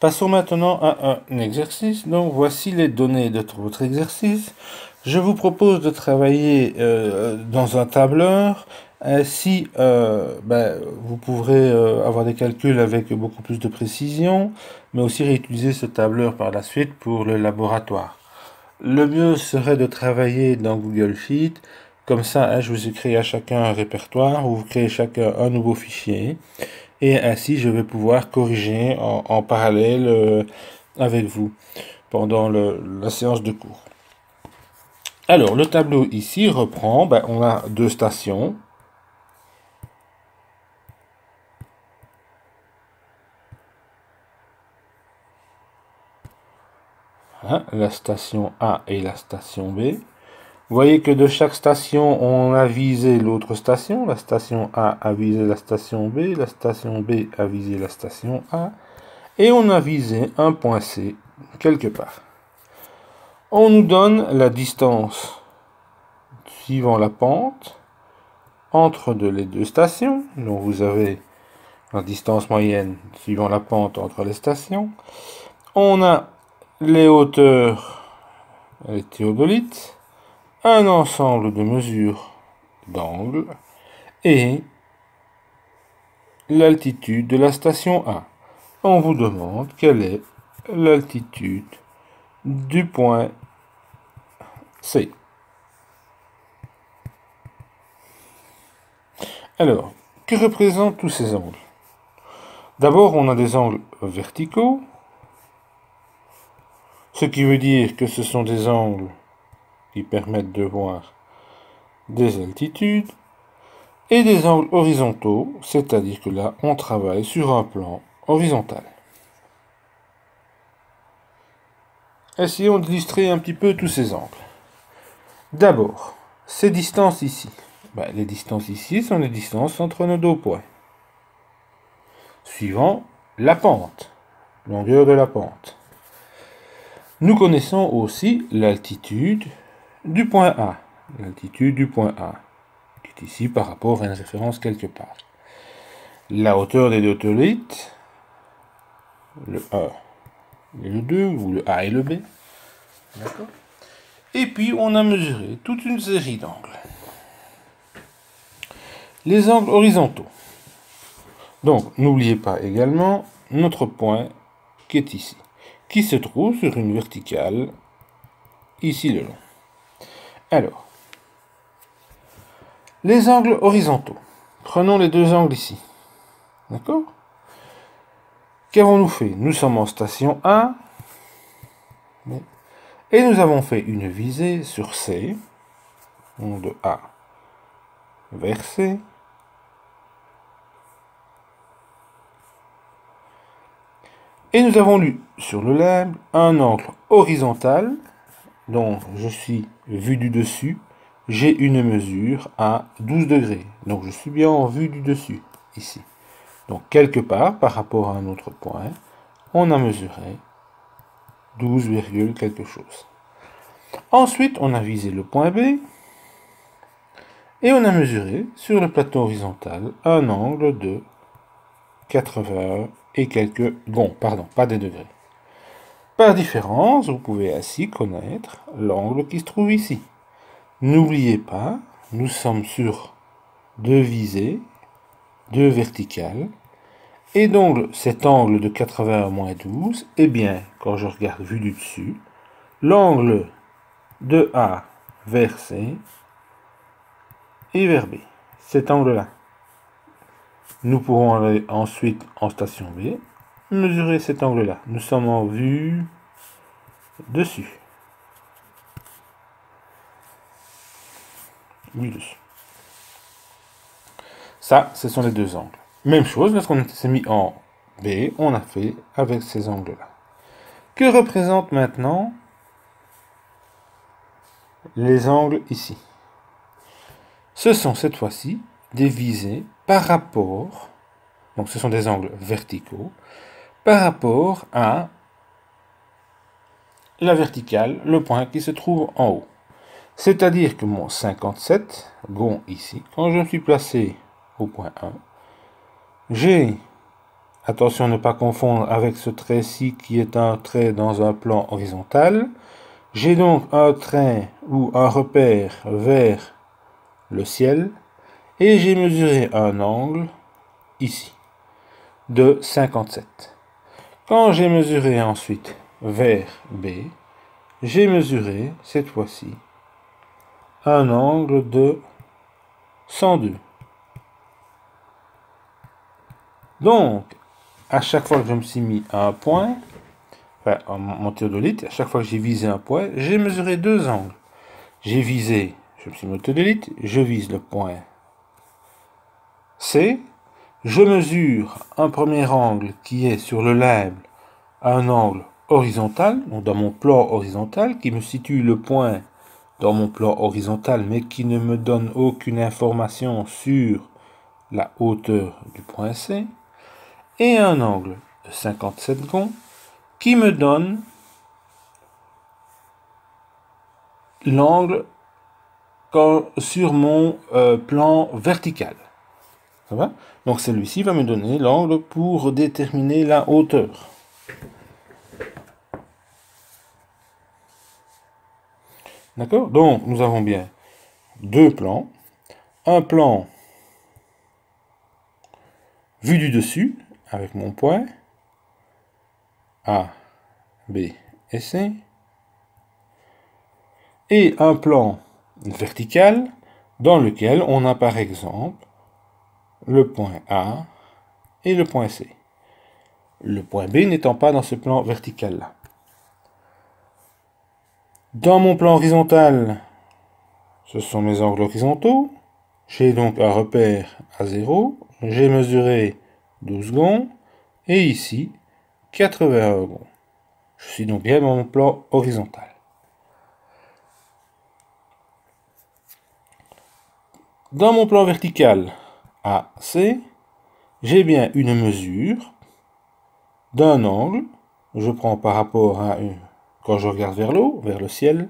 Passons maintenant à un exercice. Donc voici les données de votre exercice. Je vous propose de travailler dans un tableur. Ainsi, vous pourrez avoir des calculs avec beaucoup plus de précision, mais aussi réutiliser ce tableur par la suite pour le laboratoire. Le mieux serait de travailler dans Google Sheet. Comme ça, je vous ai créé à chacun un répertoire, où vous créez chacun un nouveau fichier. Et ainsi, je vais pouvoir corriger en parallèle avec vous pendant la séance de cours. Alors, le tableau ici reprend, on a deux stations. Hein, la station A et la station B. Vous voyez que de chaque station, on a visé l'autre station. La station A a visé la station B, la station B a visé la station A, et on a visé un point C quelque part. On nous donne la distance suivant la pente entre les deux stations. Donc vous avez la distance moyenne suivant la pente entre les stations. On a les hauteurs, les théodolites, un ensemble de mesures d'angle et l'altitude de la station A. On vous demande quelle est l'altitude du point C. Alors, que représentent tous ces angles? D'abord, on a des angles verticaux, ce qui veut dire que ce sont des angles qui permettent de voir des altitudes, et des angles horizontaux, c'est-à-dire que là, on travaille sur un plan horizontal. Essayons d'illustrer un petit peu tous ces angles. D'abord, ces distances ici. Les distances ici sont les distances entre nos deux points. Suivant la pente, longueur de la pente. Nous connaissons aussi l'altitude du point A. L'altitude du point A, qui est ici par rapport à une référence quelque part. La hauteur des deux théodolites, le 1 et le 2, ou le A et le B. D'accord. Et puis, on a mesuré toute une série d'angles. Les angles horizontaux. Donc, n'oubliez pas également notre point qui est ici, qui se trouve sur une verticale, ici le long. Alors, les angles horizontaux. Prenons les deux angles ici. D'accord? Qu'avons-nous fait? Nous sommes en station A, et nous avons fait une visée sur C, de A vers C. Et nous avons lu sur le lab un angle horizontal, donc je suis vu du dessus, j'ai une mesure à 12 degrés. Donc je suis bien en vue du dessus, ici. Donc quelque part, par rapport à un autre point, on a mesuré 12, quelque chose. Ensuite, on a visé le point B, et on a mesuré sur le plateau horizontal un angle de 80 et quelques... Bon, pardon, pas des degrés. Par différence, vous pouvez ainsi connaître l'angle qui se trouve ici. N'oubliez pas, nous sommes sur deux visées, deux verticales, et donc cet angle de 80 moins 12, eh bien, quand je regarde vu du dessus, l'angle de A vers C et vers B, cet angle-là. Nous pourrons aller ensuite en station B, mesurer cet angle-là. Nous sommes en vue dessus. Vue dessus. Ça, ce sont les deux angles. Même chose, lorsqu'on s'est mis en B, on a fait avec ces angles-là. Que représentent maintenant les angles ici? Ce sont cette fois-ci des visées par rapport, donc ce sont des angles verticaux, par rapport à la verticale, le point qui se trouve en haut. C'est-à-dire que mon 57, ici, quand je me suis placé au point 1, j'ai Attention à ne pas confondre avec ce trait-ci qui est un trait dans un plan horizontal. J'ai donc un trait ou un repère vers le ciel et j'ai mesuré un angle ici de 57. Quand j'ai mesuré ensuite vers B, j'ai mesuré cette fois-ci un angle de 102. Donc, à chaque fois que je me suis mis à un point, enfin, mon théodolite, à chaque fois que j'ai visé un point, j'ai mesuré deux angles. J'ai visé, je me suis mis au théodolite, je vise le point C, je mesure un premier angle qui est sur le limbe, un angle horizontal, donc dans mon plan horizontal, qui me situe le point dans mon plan horizontal, mais qui ne me donne aucune information sur la hauteur du point C, et un angle de 57 gonds qui me donne l'angle sur mon plan vertical. Ça va? Donc celui-ci va me donner l'angle pour déterminer la hauteur. D'accord? Donc nous avons bien deux plans. Un plan vu du dessus, avec mon point A, B et C. Et un plan vertical dans lequel on a par exemple le point A et le point C. Le point B n'étant pas dans ce plan vertical-là. Dans mon plan horizontal, ce sont mes angles horizontaux. J'ai donc un repère à 0. J'ai mesuré 12 gonds. Et ici, 81 gonds. Je suis donc bien dans mon plan horizontal. Dans mon plan vertical AC, j'ai bien une mesure d'un angle. Je prends par rapport à quand je regarde vers l'eau, vers le ciel,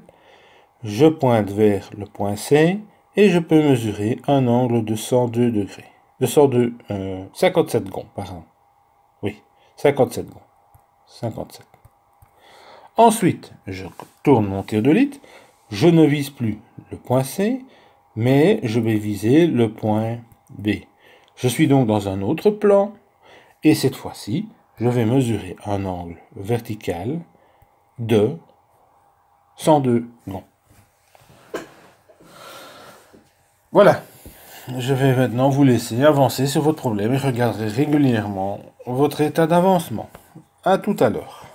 je pointe vers le point C et je peux mesurer un angle de 102 degrés. De 57 gonds, pardon. Oui, 57 gonds. 57. Ensuite, je tourne mon théodolite. Je ne vise plus le point C, mais je vais viser le point B. Je suis donc dans un autre plan, et cette fois-ci, je vais mesurer un angle vertical de 102 gonds. Voilà. Je vais maintenant vous laisser avancer sur votre problème et regarder régulièrement votre état d'avancement. À tout à l'heure.